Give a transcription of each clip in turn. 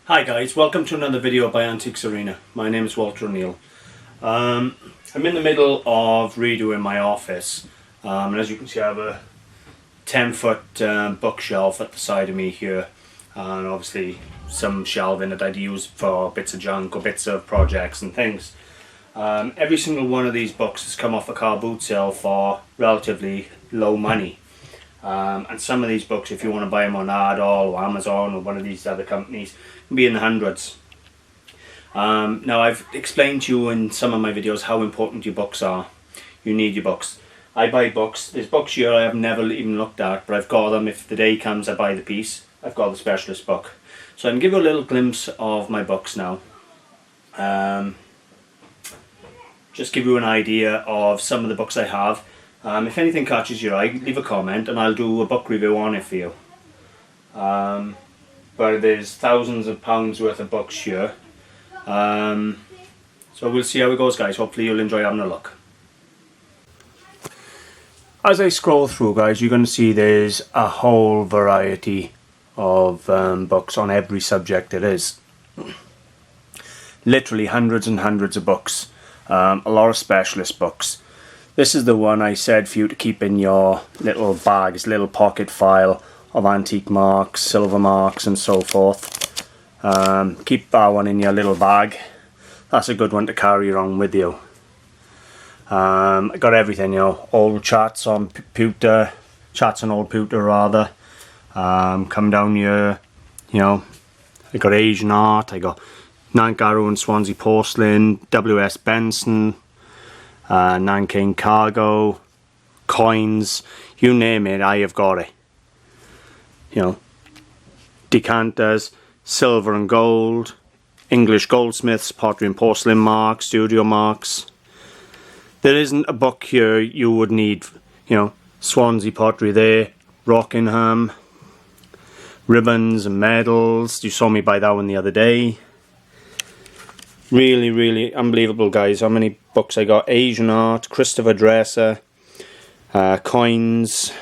Hi guys, welcome to another video by Antiques Arena. My name is Walter O'Neill. I'm in the middle of redoing my office, and as you can see I have a 10-foot bookshelf at the side of me here, and obviously some shelving that I'd use for bits of junk or bits of projects and things. Every single one of these books has come off a car boot sale for relatively low money. And some of these books, if you want to buy them on Ardol or Amazon or one of these other companies, can be in the hundreds. Now I've explained to you in some of my videos how important your books are. You need your books. I buy books. There's books here I have never even looked at, but I've got them. If the day comes I buy the piece, I've got the specialist book. So I can give you a little glimpse of my books now. Just give you an idea of some of the books I have. If anything catches your eye, leave a comment and I'll do a book review on it for you. But there's thousands of pounds worth of books here. So we'll see how it goes, guys. Hopefully you'll enjoy having a look. As I scroll through, guys, you're going to see there's a whole variety of books on every subject there is. Literally hundreds and hundreds of books. A lot of specialist books. This is the one I said for you to keep in your little bags, little pocket file of antique marks, silver marks and so forth. Keep that one in your little bag. That's a good one to carry around with you. I got everything, you know, old chats on pewter, chats on old pewter rather. Come down here, you know, I got Asian art, I got Nancarrow and Swansea porcelain, W.S. Benson, Nanking cargo, coins, you name it, I have got it. You know, decanters, silver and gold, English goldsmiths, pottery and porcelain marks, studio marks. There isn't a book here you would need, you know, Swansea pottery there, Rockingham, ribbons and medals. You saw me buy that one the other day. Really unbelievable, guys, how many books I got. Asian art, Christopher Dresser, coins,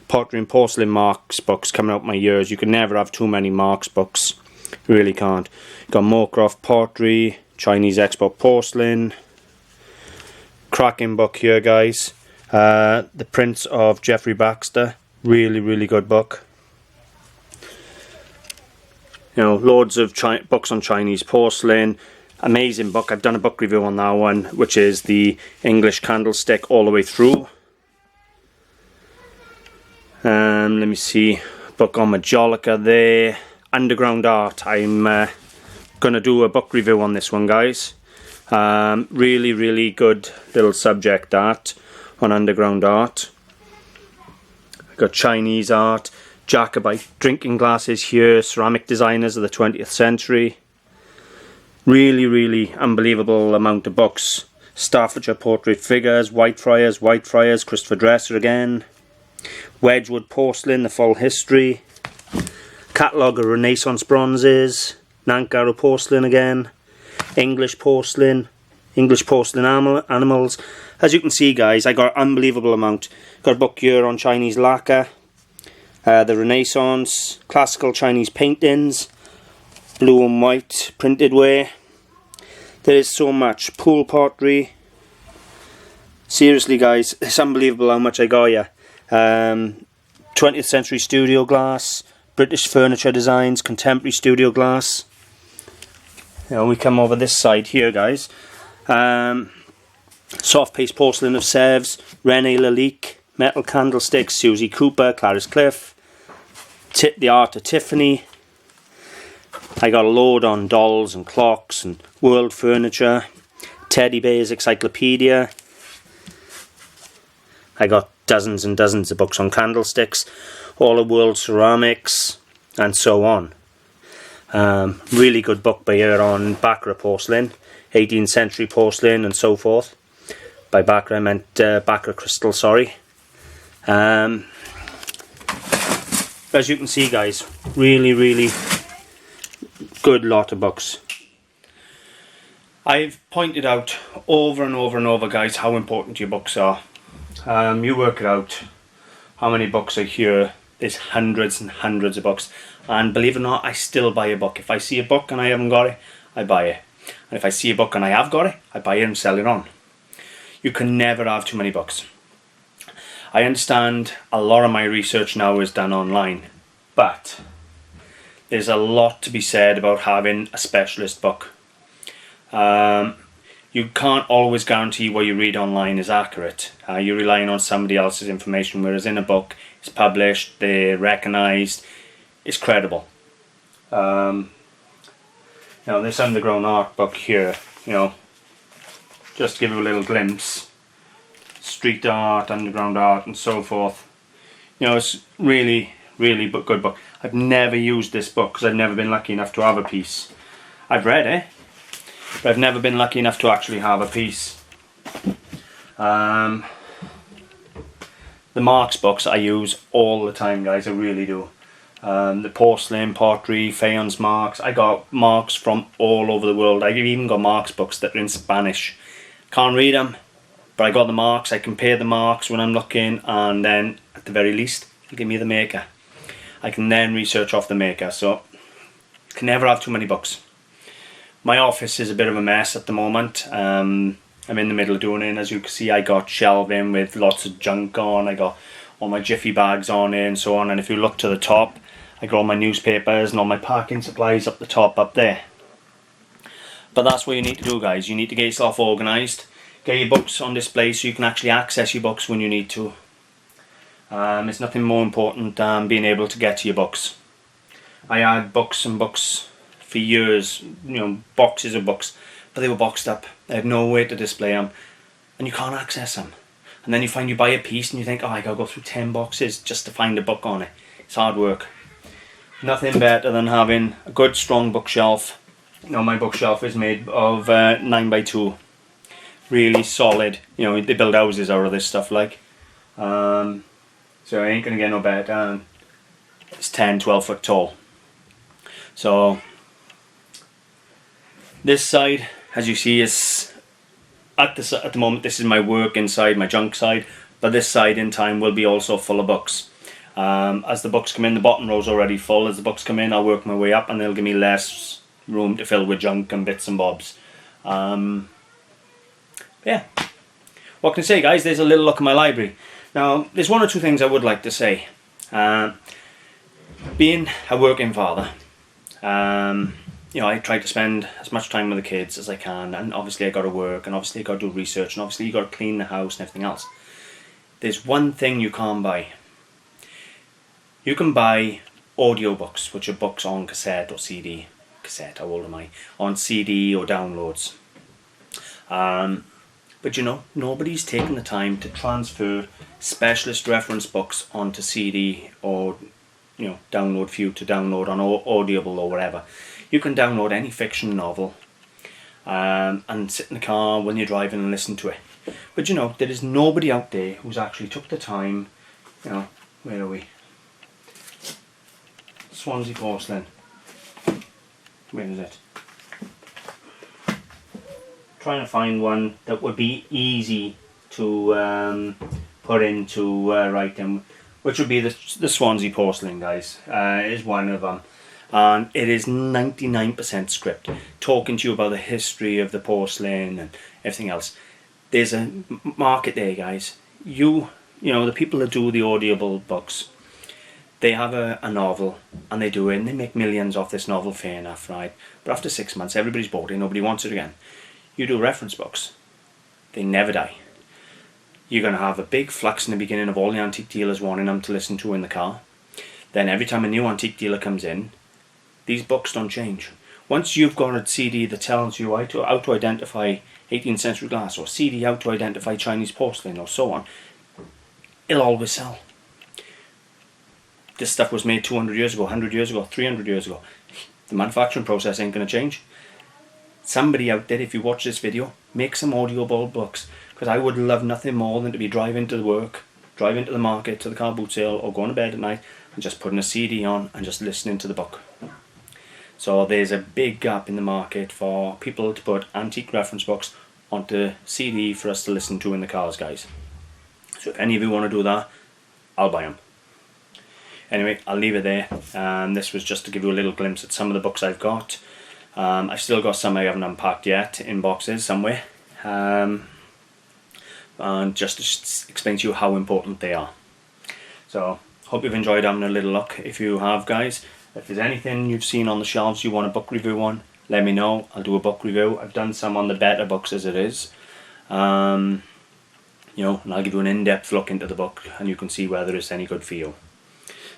pottery and porcelain marks books coming out my years. You can never have too many marks books, you really can't. Got Moorcroft pottery, Chinese export porcelain, cracking book here, guys. The Prince of Geoffrey Baxter, really good book. You know, loads of books on Chinese porcelain. Amazing book. I've done a book review on that one, which is the English candlestick all the way through. Let me see. Book on Majolica there. Underground art. I'm going to do a book review on this one, guys. Really good little subject art on underground art. I've got Chinese art. Jacobite drinking glasses here, ceramic designers of the 20th century. Really unbelievable amount of books. Staffordshire portrait figures, Whitefriars, Christopher Dresser again. Wedgwood porcelain, the full history. Catalogue of Renaissance bronzes, Nancarrow porcelain again. English porcelain animals. As you can see, guys, I got an unbelievable amount. Got a book here on Chinese lacquer. The Renaissance, classical Chinese paintings, blue and white printed ware. There is so much. Pool pottery. Seriously, guys, it's unbelievable how much I got here. 20th century studio glass, British furniture designs, contemporary studio glass. You know, we come over this side here, guys. Soft paste porcelain of Sèvres, René Lalique, metal candlesticks, Susie Cooper, Clarice Cliff. The Art of Tiffany. I got a load on dolls and clocks and world furniture. Teddy Bears Encyclopedia. I got dozens and dozens of books on candlesticks, all of world ceramics, and so on. Really good book by here on Baccarat porcelain, 18th century porcelain and so forth. By Baccarat I meant Baccarat crystal, sorry. As you can see, guys, really good lot of books. I've pointed out over and over, guys, how important your books are. You work it out how many books are here There's hundreds and hundreds of books, and believe it or not, I still buy a book. If I see a book and I haven't got it, I buy it. And if I see a book and I have got it, I buy it and sell it on. You can never have too many books. I understand a lot of my research now is done online, but there's a lot to be said about having a specialist book. You can't always guarantee what you read online is accurate. You're relying on somebody else's information, whereas in a book, it's published, they're recognised, it's credible. Now this Underground Art book here, just to give you a little glimpse, street art, underground art and so forth. It's really, really good book. I've never used this book because I've never been lucky enough to have a piece. I've read it, but I've never been lucky enough to actually have a piece. The Marks books I use all the time, guys, I really do. The porcelain, pottery, faience marks. I got marks from all over the world. I've even got Marks books that are in Spanish. Can't read them, but I got the marks. I compare the marks when I'm looking, and then at the very least, they'll give me the maker. I can then research off the maker, so can never have too many books. My office is a bit of a mess at the moment. I'm in the middle of doing it, and as you can see, I got shelving with lots of junk on. I got all my Jiffy bags on it and so on, and if you look to the top, I got all my newspapers and all my parking supplies up the top up there. But that's what you need to do, guys. You need to get yourself organised. Get your books on display so you can actually access your books when you need to. There's nothing more important than being able to get to your books. I had books and books for years, boxes of books, but they were boxed up. I had no way to display them, and you can't access them. And then you find you buy a piece and you think, oh, I gotta go through 10 boxes just to find a book on it. It's hard work. Nothing better than having a good strong bookshelf. My bookshelf is made of 9x2. Really solid. They build houses out of this stuff, like. So I ain't gonna get no better than it's 10-12 foot tall. So this side, as you see, is at the moment this is my work inside, my junk side, but this side in time will be also full of books. As the books come in, the bottom row's already full. As the books come in, I'll work my way up and they'll give me less room to fill with junk and bits and bobs. Yeah, what can I say, guys? There's a little look at my library. Now, there's one or two things I would like to say. Being a working father, I try to spend as much time with the kids as I can, and obviously I got to work, and obviously I got to do research, and obviously you got to clean the house and everything else. There's one thing you can't buy. You can buy audiobooks, which are books on cassette or CD. Cassette, how old am I? On CD or downloads. But nobody's taken the time to transfer specialist reference books onto CD or download for you to download on Audible or whatever. You can download any fiction novel and sit in the car when you're driving and listen to it. But there is nobody out there who's actually took the time. Where are we? Swansea Porcelain. Where is it? Trying to find one that would be easy to put into writing, which would be the Swansea Porcelain, guys. It is one of them, and it is 99% script, talking to you about the history of the porcelain and everything else. There's a market there, guys. The people that do the audible books, they have a novel and they do it and they make millions off this novel, fair enough, right? But after 6 months, everybody's bought it, nobody wants it again. You do reference books, they never die. You're going to have a big flux in the beginning of all the antique dealers wanting them to listen to in the car. Then every time a new antique dealer comes in, these books don't change. Once you've got a CD that tells you how to identify 18th century glass, or CD how to identify Chinese porcelain, or so on, it'll always sell. This stuff was made 200 years ago, 100 years ago, 300 years ago. The manufacturing process ain't going to change. Somebody out there, if you watch this video, make some audible books, because I would love nothing more than to be driving to work, driving to the market, to the car boot sale, or going to bed at night and just putting a CD on and just listening to the book. So there's a big gap in the market for people to put antique reference books onto CD for us to listen to in the cars, guys. So if any of you want to do that, I'll buy them. Anyway, I'll leave it there. This was just to give you a little glimpse at some of the books I've got. I've still got some I haven't unpacked yet in boxes somewhere. And just to explain to you how important they are. So, hope you've enjoyed having a little look. If you have, guys, if there's anything you've seen on the shelves you want a book review on, let me know. I'll do a book review. I've done some on the better books as it is. You know, and I'll give you an in-depth look into the book and you can see whether it's any good for you.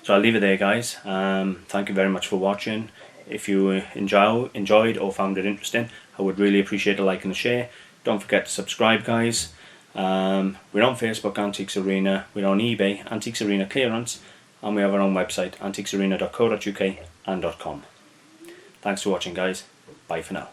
So I'll leave it there, guys. Thank you very much for watching. If you enjoyed or found it interesting, I would really appreciate a like and a share. Don't forget to subscribe, guys. We're on Facebook, Antiques Arena. We're on eBay, Antiques Arena Clearance. And we have our own website, antiquesarena.co.uk and .com. Thanks for watching, guys. Bye for now.